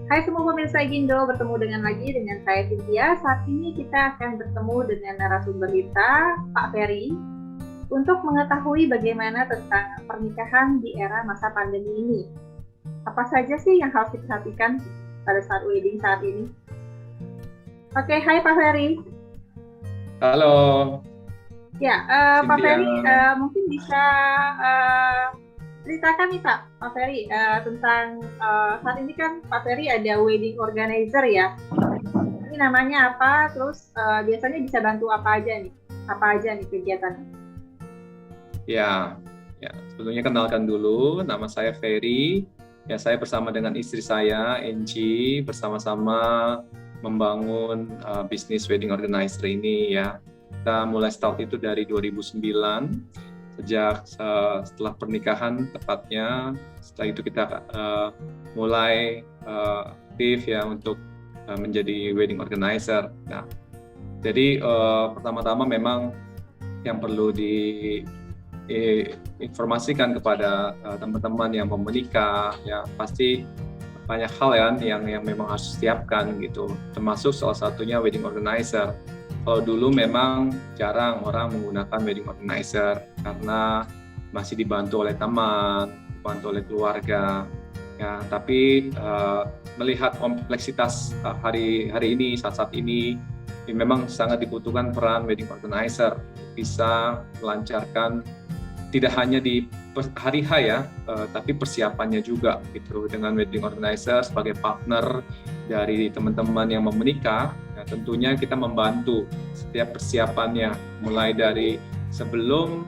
Hai semua pemirsa Gindo, bertemu dengan saya Cynthia. Saat ini kita akan bertemu dengan narasumber kita, Pak Ferry, untuk mengetahui bagaimana tentang pernikahan di era masa pandemi ini. Apa saja sih yang harus diperhatikan pada saat wedding saat ini? Oke, hai Pak Ferry. Halo, Ya, Pak Cynthia. Ferry mungkin bisa uh, ceritakan nih Pak Ferry tentang saat ini kan Pak Ferry ada wedding organizer ya. Ini namanya apa? Terus biasanya bisa bantu apa aja nih? Apa aja nih kegiatannya? Ya, sebelumnya kenalkan dulu, nama saya Ferry. Ya, saya bersama dengan istri saya, Enci, bersama-sama membangun bisnis wedding organizer ini ya. Kita mulai start itu dari 2009, sejak setelah pernikahan tepatnya. Setelah itu kita mulai aktif ya untuk menjadi wedding organizer. Nah, jadi pertama-tama memang yang perlu diinformasikan kepada teman-teman yang mau menikah, ya pasti banyak hal yang memang harus disiapkan gitu, termasuk salah satunya wedding organizer. Kalau dulu memang jarang orang menggunakan wedding organizer karena masih dibantu oleh teman, dibantu oleh keluarga. Ya, tapi melihat kompleksitas hari ini, saat ini memang sangat dibutuhkan peran wedding organizer bisa melancarkan tidak hanya di hari H ya, tapi persiapannya juga gitu dengan wedding organizer sebagai partner dari teman-teman yang mau menikah. Ya, tentunya kita membantu setiap persiapannya, mulai dari sebelum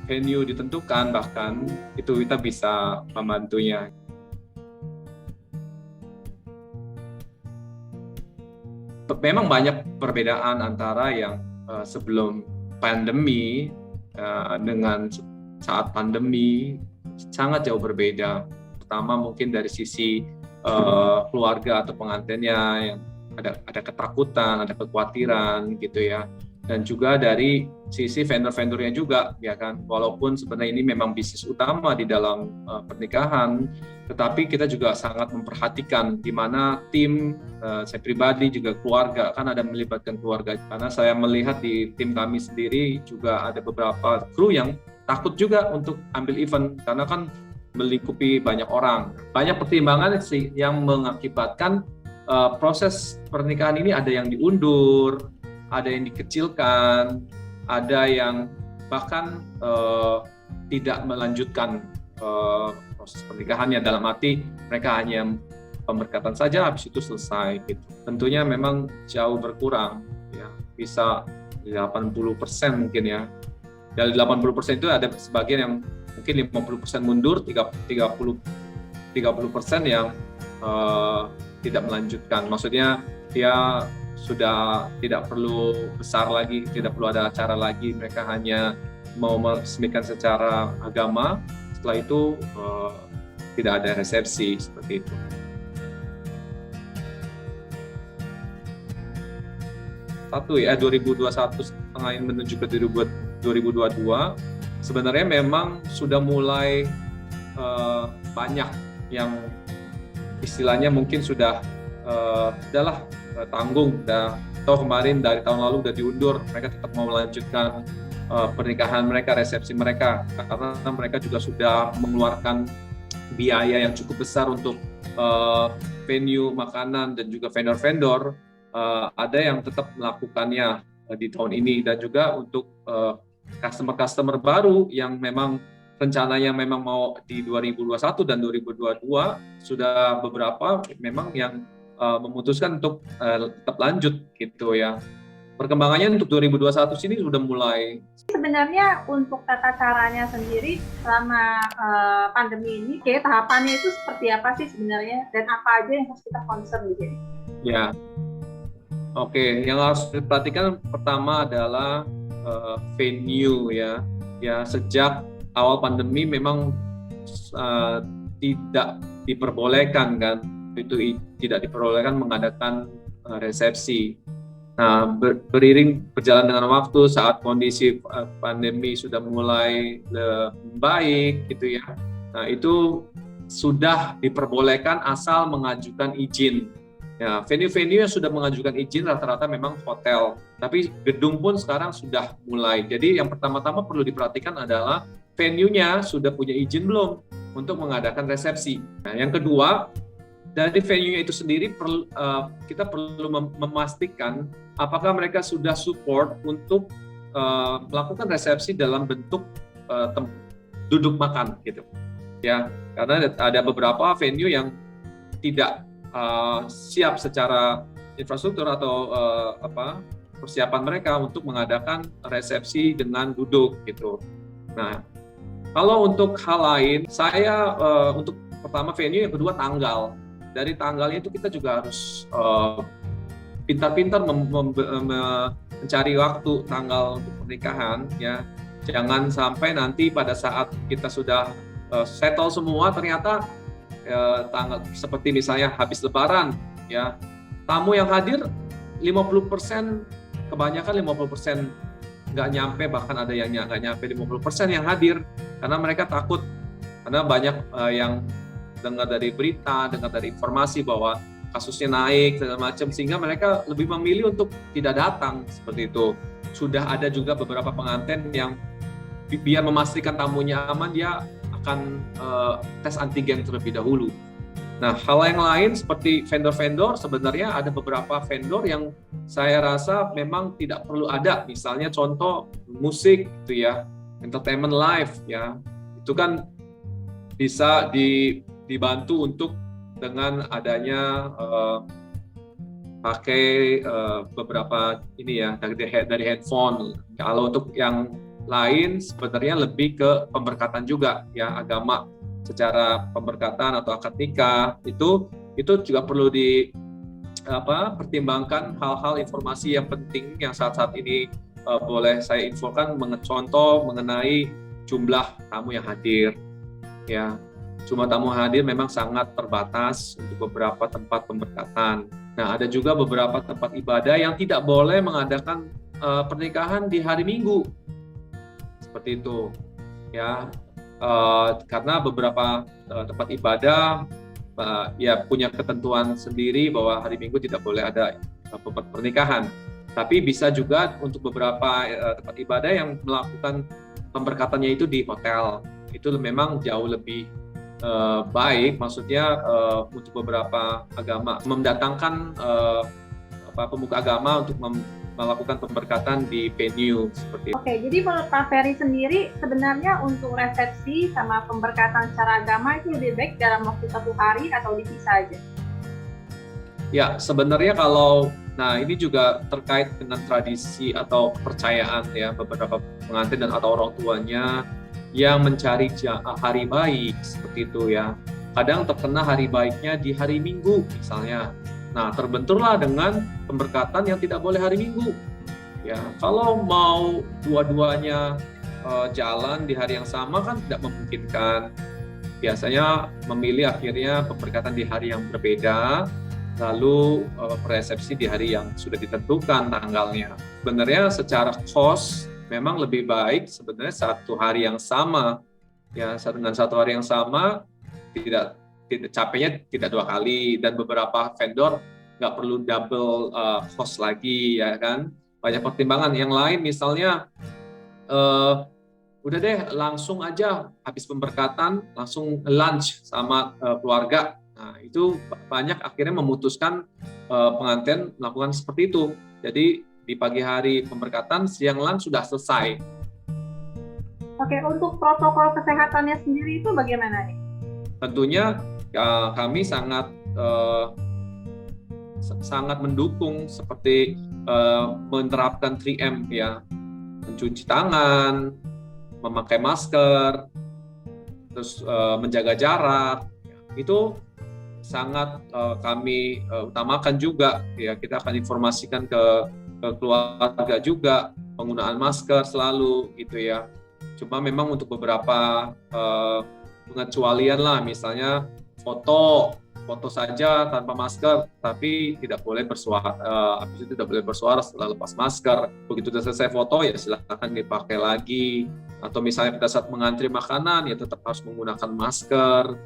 venue ditentukan, bahkan itu kita bisa membantunya. Memang banyak perbedaan antara yang sebelum pandemi dengan saat pandemi, sangat jauh berbeda. Pertama mungkin dari sisi keluarga atau pengantinnya yang ada ketakutan, ada kekhawatiran gitu ya. Dan juga dari sisi vendor-vendornya juga, ya kan. Walaupun sebenarnya ini memang bisnis utama di dalam pernikahan, tetapi kita juga sangat memperhatikan di mana tim, saya pribadi juga keluarga, kan ada melibatkan keluarga. Karena saya melihat di tim kami sendiri juga ada beberapa kru yang takut juga untuk ambil event, karena kan melingkupi banyak orang. Banyak pertimbangan sih yang mengakibatkan proses pernikahan ini ada yang diundur, ada yang dikecilkan, ada yang bahkan tidak melanjutkan proses pernikahannya, dalam arti mereka hanya pemberkatan saja habis itu selesai gitu. Tentunya memang jauh berkurang ya, bisa 80% mungkin ya. Dari 80% itu ada sebagian yang mungkin 50% mundur, 30% yang tidak melanjutkan. Maksudnya dia sudah tidak perlu besar lagi, tidak perlu ada acara lagi, mereka hanya mau meresmikan secara agama. Setelah itu tidak ada resepsi seperti itu. Satu ya, 2021 setengah menuju ke 2022 sebenarnya memang sudah mulai banyak yang istilahnya mungkin sudah udahlah tanggung, atau kemarin dari tahun lalu udah diundur, mereka tetap mau melanjutkan pernikahan mereka, resepsi mereka, karena mereka juga sudah mengeluarkan biaya yang cukup besar untuk venue, makanan, dan juga vendor-vendor. Ada yang tetap melakukannya di tahun ini, dan juga untuk customer-customer baru yang memang rencananya memang mau di 2021 dan 2022, sudah beberapa memang yang memutuskan untuk tetap lanjut gitu ya. Perkembangannya untuk 2021 sini sudah mulai. Sebenarnya untuk tata caranya sendiri selama pandemi ini, kayak tahapannya itu seperti apa sih sebenarnya, dan apa aja yang harus kita concern di sini? Ya, oke. Yang harus diperhatikan pertama adalah venue ya. Ya, sejak awal pandemi memang tidak diperbolehkan kan, itu tidak diperbolehkan mengadakan resepsi. Nah, beriring berjalan dengan waktu, saat kondisi pandemi sudah mulai baik gitu ya. Nah, itu sudah diperbolehkan asal mengajukan izin. Ya, venue-venue yang sudah mengajukan izin rata-rata memang hotel, tapi gedung pun sekarang sudah mulai. Jadi yang pertama-tama perlu diperhatikan adalah venue-nya sudah punya izin belum untuk mengadakan resepsi. Nah, yang kedua, dari venue-nya itu sendiri kita perlu memastikan apakah mereka sudah support untuk melakukan resepsi dalam bentuk duduk makan gitu. Ya, karena ada beberapa venue yang tidak siap secara infrastruktur atau persiapan mereka untuk mengadakan resepsi dengan duduk gitu. Nah, kalau untuk hal lain, saya untuk pertama venue, yang kedua tanggal. Dari tanggalnya itu kita juga harus pintar-pintar mencari waktu tanggal untuk pernikahan, ya. Jangan sampai nanti pada saat kita sudah settle semua ternyata tanggal seperti misalnya habis lebaran, ya, tamu yang hadir 50%, kebanyakan 50% nggak nyampe, bahkan ada yang nggak nyampe 50% yang hadir karena mereka takut, karena banyak yang dengar dari berita, dengar dari informasi bahwa kasusnya naik segala macam, sehingga mereka lebih memilih untuk tidak datang seperti itu. Sudah ada juga beberapa pengantin yang biar memastikan tamunya aman, dia akan tes antigen terlebih dahulu. Nah, hal yang lain seperti vendor-vendor, sebenarnya ada beberapa vendor yang saya rasa memang tidak perlu ada. Misalnya contoh musik gitu ya, entertainment live ya, itu kan bisa dibantu untuk dengan adanya pakai beberapa ini ya dari handphone. Kalau untuk yang lain sebenarnya lebih ke pemberkatan juga ya, agama secara pemberkatan atau akad nikah itu juga perlu pertimbangkan hal-hal informasi yang penting yang saat ini boleh saya infokan, contoh mengenai jumlah tamu yang hadir ya. Jumlah tamu hadir memang sangat terbatas untuk beberapa tempat pemberkatan. Nah, ada juga beberapa tempat ibadah yang tidak boleh mengadakan pernikahan di hari Minggu. Seperti itu ya, karena beberapa tempat ibadah ya punya ketentuan sendiri bahwa hari Minggu tidak boleh ada pernikahan. Tapi bisa juga untuk beberapa tempat ibadah yang melakukan pemberkatannya itu di hotel, itu memang jauh lebih baik. Maksudnya untuk beberapa agama mendatangkan pemuka agama untuk melakukan pemberkatan di venue seperti itu. Oke, jadi menurut Pak Ferry sendiri sebenarnya untuk resepsi sama pemberkatan secara agama itu lebih baik dalam waktu 1 hari atau dipisah aja? Ya, sebenarnya nah ini juga terkait dengan tradisi atau kepercayaan ya, beberapa pengantin dan atau orang tuanya yang mencari hari baik seperti itu ya. Kadang terkena hari baiknya di hari Minggu misalnya. Nah, terbenturlah dengan pemberkatan yang tidak boleh hari Minggu. Ya, kalau mau dua-duanya jalan di hari yang sama kan tidak memungkinkan. Biasanya memilih akhirnya pemberkatan di hari yang berbeda, lalu resepsi di hari yang sudah ditentukan tanggalnya. Sebenarnya secara cost memang lebih baik sebenarnya 1 hari yang sama. Ya, dengan 1 hari yang sama tidak capeknya tidak 2 kali, dan beberapa vendor nggak perlu double cost lagi ya kan. Banyak pertimbangan yang lain, misalnya udah deh langsung aja habis pemberkatan langsung lunch sama keluarga. Nah, itu banyak akhirnya memutuskan pengantin melakukan seperti itu. Jadi di pagi hari pemberkatan, siang lunch sudah selesai. Oke, untuk protokol kesehatannya sendiri itu bagaimana nih? Tentunya kami sangat mendukung seperti menerapkan 3M ya, mencuci tangan, memakai masker, terus menjaga jarak. Itu sangat kami utamakan juga ya. Kita akan informasikan ke keluarga juga penggunaan masker selalu gitu ya. Cuma memang untuk beberapa pengecualian lah, misalnya foto saja tanpa masker, tapi tidak boleh bersuara. Habis itu tidak boleh bersuara setelah lepas masker. Begitu sudah selesai foto ya silakan dipakai lagi. Atau misalnya pada saat mengantri makanan ya tetap harus menggunakan masker.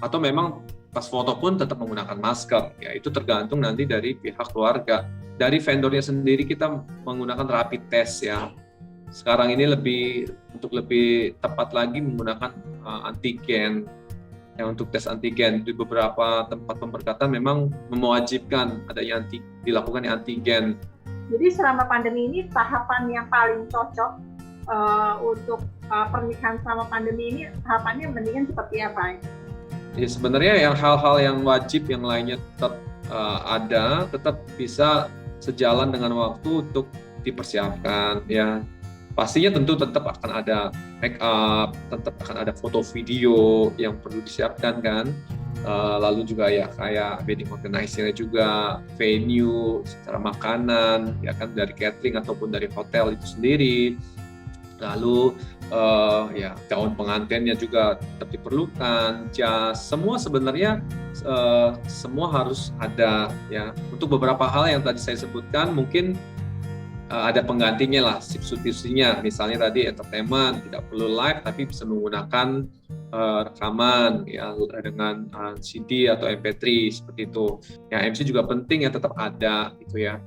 atau memang pas foto pun tetap menggunakan masker. Ya itu tergantung nanti dari pihak keluarga. Dari vendornya sendiri kita menggunakan rapid test ya. Sekarang ini untuk lebih tepat lagi menggunakan antigen. Ya, untuk tes antigen di beberapa tempat pemberkatan memang mewajibkan dilakukan antigen. Jadi selama pandemi ini tahapan yang paling cocok untuk pernikahan selama pandemi ini, tahapannya mendingan seperti apa? Ya sebenarnya yang hal-hal yang wajib yang lainnya tetap tetap bisa sejalan dengan waktu untuk dipersiapkan ya. Pastinya tentu tetap akan ada make up, tetap akan ada foto video yang perlu disiapkan kan. Lalu juga ya kayak wedding organizer juga, venue, secara makanan, ya kan dari catering ataupun dari hotel itu sendiri. Lalu ya gaun pengantinnya juga tetap diperlukan, jas, semua sebenarnya semua harus ada ya. Untuk beberapa hal yang tadi saya sebutkan mungkin ada penggantinya lah, substitusinya. Misalnya tadi entertainment tidak perlu live tapi bisa menggunakan rekaman ya dengan CD atau MP3 seperti itu. Ya MC juga penting ya tetap ada gitu ya.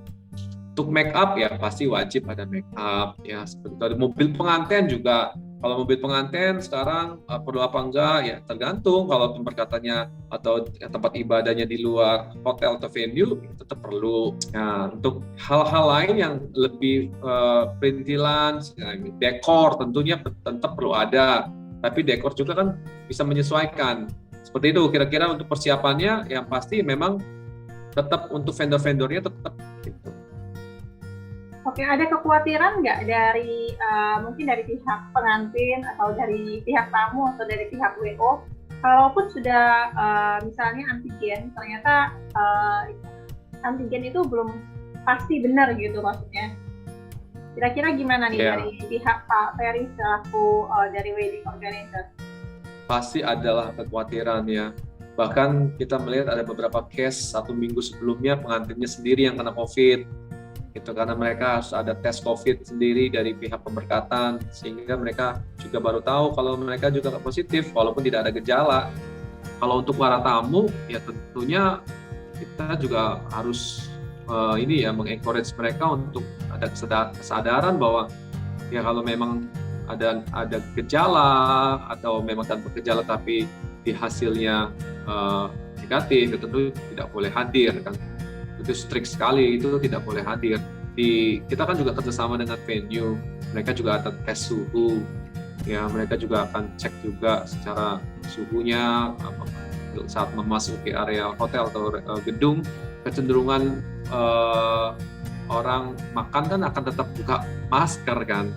Untuk make up ya pasti wajib ada make up ya seperti itu. Mobil pengantin juga, kalau mobil pengantin sekarang perlu apa enggak ya tergantung. Kalau pemberkatannya atau tempat ibadahnya di luar hotel atau venue tetap perlu. Nah, untuk hal-hal lain yang lebih perintilan, dekor tentunya tetap perlu ada. Tapi dekor juga kan bisa menyesuaikan. Seperti itu kira-kira untuk persiapannya yang pasti memang tetap untuk vendor-vendornya tetap gitu. Oke, ada kekhawatiran nggak dari mungkin dari pihak pengantin atau dari pihak tamu atau dari pihak WO, kalaupun sudah misalnya antigen, ternyata antigen itu belum pasti benar gitu maksudnya. Kira-kira gimana nih dari pihak Pak Ferry selaku dari wedding organizer? Pasti adalah kekhawatiran ya. Bahkan kita melihat ada beberapa case 1 minggu sebelumnya pengantinnya sendiri yang kena COVID. Itu karena mereka harus ada tes COVID sendiri dari pihak pemberkatan, sehingga mereka juga baru tahu kalau mereka juga positif walaupun tidak ada gejala. Kalau untuk para tamu ya tentunya kita juga harus mengencourage mereka untuk ada kesadaran bahwa ya kalau memang ada gejala atau memang tanpa gejala tapi di hasilnya negatif, tentu tidak boleh hadir kan. Itu strict sekali, itu tidak boleh hadir. Kita kan juga kerjasama dengan venue, mereka juga akan tes suhu, ya mereka juga akan cek juga secara suhunya saat memasuki area hotel atau gedung. Kecenderungan orang makan kan akan tetap buka masker kan.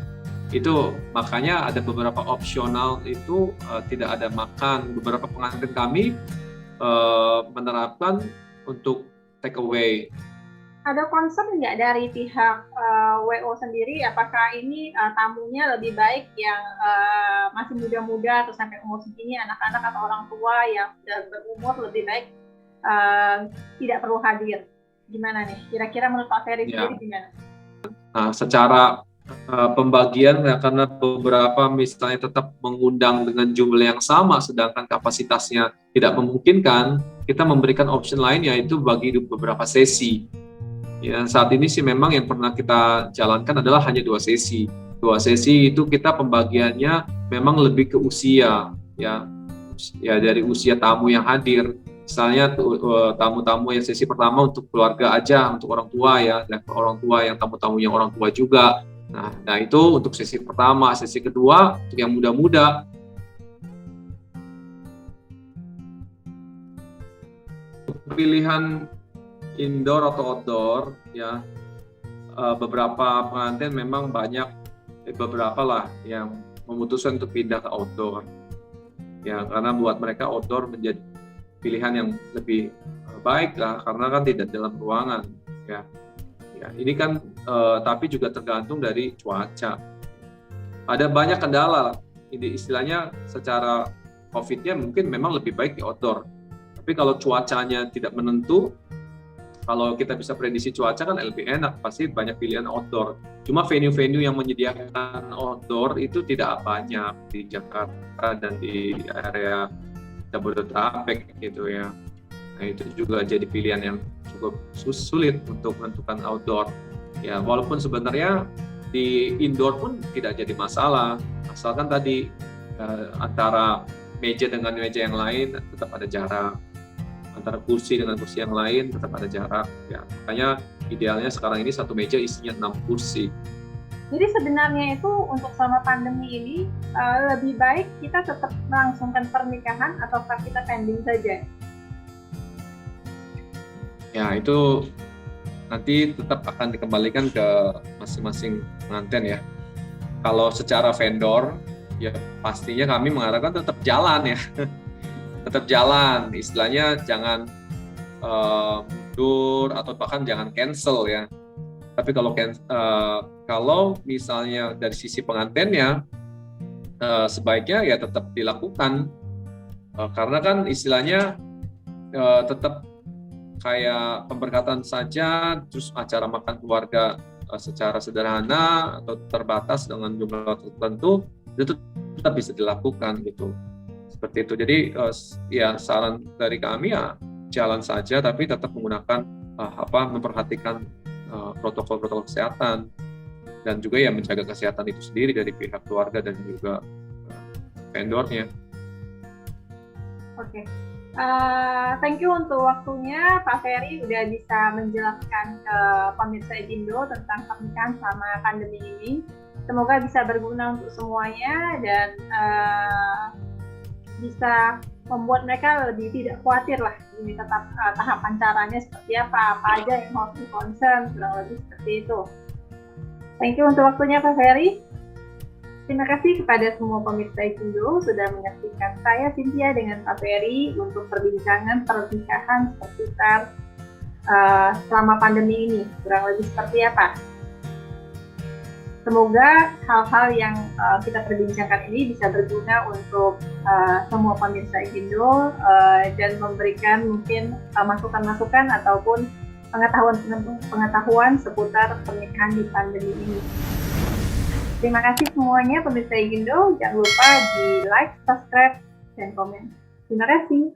Itu makanya ada beberapa opsional itu tidak ada makan. Beberapa pengantin kami menerapkan untuk take away. Ada concern nggak dari pihak WO sendiri, apakah ini tamunya lebih baik yang masih muda-muda atau sampai umur segini, anak-anak atau orang tua yang sudah berumur lebih baik tidak perlu hadir? Gimana nih? Kira-kira menurut Pak Ferry sendiri gimana? Nah, secara pembagian karena beberapa misalnya tetap mengundang dengan jumlah yang sama sedangkan kapasitasnya tidak memungkinkan, kita memberikan option lain yaitu bagi beberapa sesi. Ya, saat ini sih memang yang pernah kita jalankan adalah hanya 2 sesi. 2 sesi itu kita pembagiannya memang lebih ke usia ya dari usia tamu yang hadir. Misalnya tamu-tamu yang sesi pertama untuk keluarga aja, untuk orang tua ya, level orang tua yang tamu-tamu yang orang tua juga. Nah itu untuk sesi pertama. Sesi kedua untuk yang muda-muda. Pilihan indoor atau outdoor ya, beberapa pengantin memang beberapa lah yang memutuskan untuk pindah ke outdoor ya, karena buat mereka outdoor menjadi pilihan yang lebih baik lah, karena kan tidak dalam ruangan ya. Ini kan tapi juga tergantung dari cuaca. Ada banyak kendala lah. Ini istilahnya secara COVID-nya mungkin memang lebih baik di outdoor. Tapi kalau cuacanya tidak menentu, kalau kita bisa prediksi cuaca kan lebih enak, pasti banyak pilihan outdoor. Cuma venue-venue yang menyediakan outdoor itu tidak banyak di Jakarta dan di area Jabodetabek gitu ya. Nah, itu juga jadi pilihan yang cukup sulit untuk menentukan outdoor. Ya, walaupun sebenarnya di indoor pun tidak jadi masalah, asalkan tadi antara meja dengan meja yang lain tetap ada jarak, antara kursi dengan kursi yang lain tetap ada jarak. Ya, makanya idealnya sekarang ini satu meja isinya 6 kursi. Jadi sebenarnya itu untuk selama pandemi ini lebih baik kita tetap melangsungkan pernikahan ataukah kita pending saja? Ya, itu nanti tetap akan dikembalikan ke masing-masing pengantin ya. Kalau secara vendor, ya pastinya kami mengharapkan tetap jalan ya. Tetap jalan, istilahnya jangan mundur atau bahkan jangan cancel ya. Tapi kalau misalnya dari sisi pengantinnya, sebaiknya ya tetap dilakukan. Karena kan istilahnya tetap kayak pemberkatan saja, terus acara makan keluarga secara sederhana atau terbatas dengan jumlah tertentu itu tetap bisa dilakukan gitu. Seperti itu. Jadi ya saran dari kami ya jalan saja, tapi tetap menggunakan memperhatikan protokol-protokol kesehatan dan juga ya menjaga kesehatan itu sendiri dari pihak keluarga dan juga vendornya. Oke. Thank you untuk waktunya Pak Ferry udah bisa menjelaskan ke pemirsa Indo tentang pernikahan selama pandemi ini. Semoga bisa berguna untuk semuanya dan bisa membuat mereka lebih tidak khawatir lah ini tetap tahapan caranya seperti apa aja yang harus di concern, kurang lebih seperti itu. Thank you untuk waktunya Pak Ferry. Terima kasih kepada semua pemirsa Indo sudah menyaksikan saya Cynthia dengan Pak Ferry untuk perbincangan pernikahan seputar selama pandemi ini, kurang lebih seperti apa. Semoga hal-hal yang kita perbincangkan ini bisa berguna untuk semua pemirsa Indo dan memberikan mungkin masukan-masukan ataupun pengetahuan seputar pernikahan di pandemi ini. Terima kasih semuanya pemirsa Indo, jangan lupa di like, subscribe, dan komen. Terima kasih.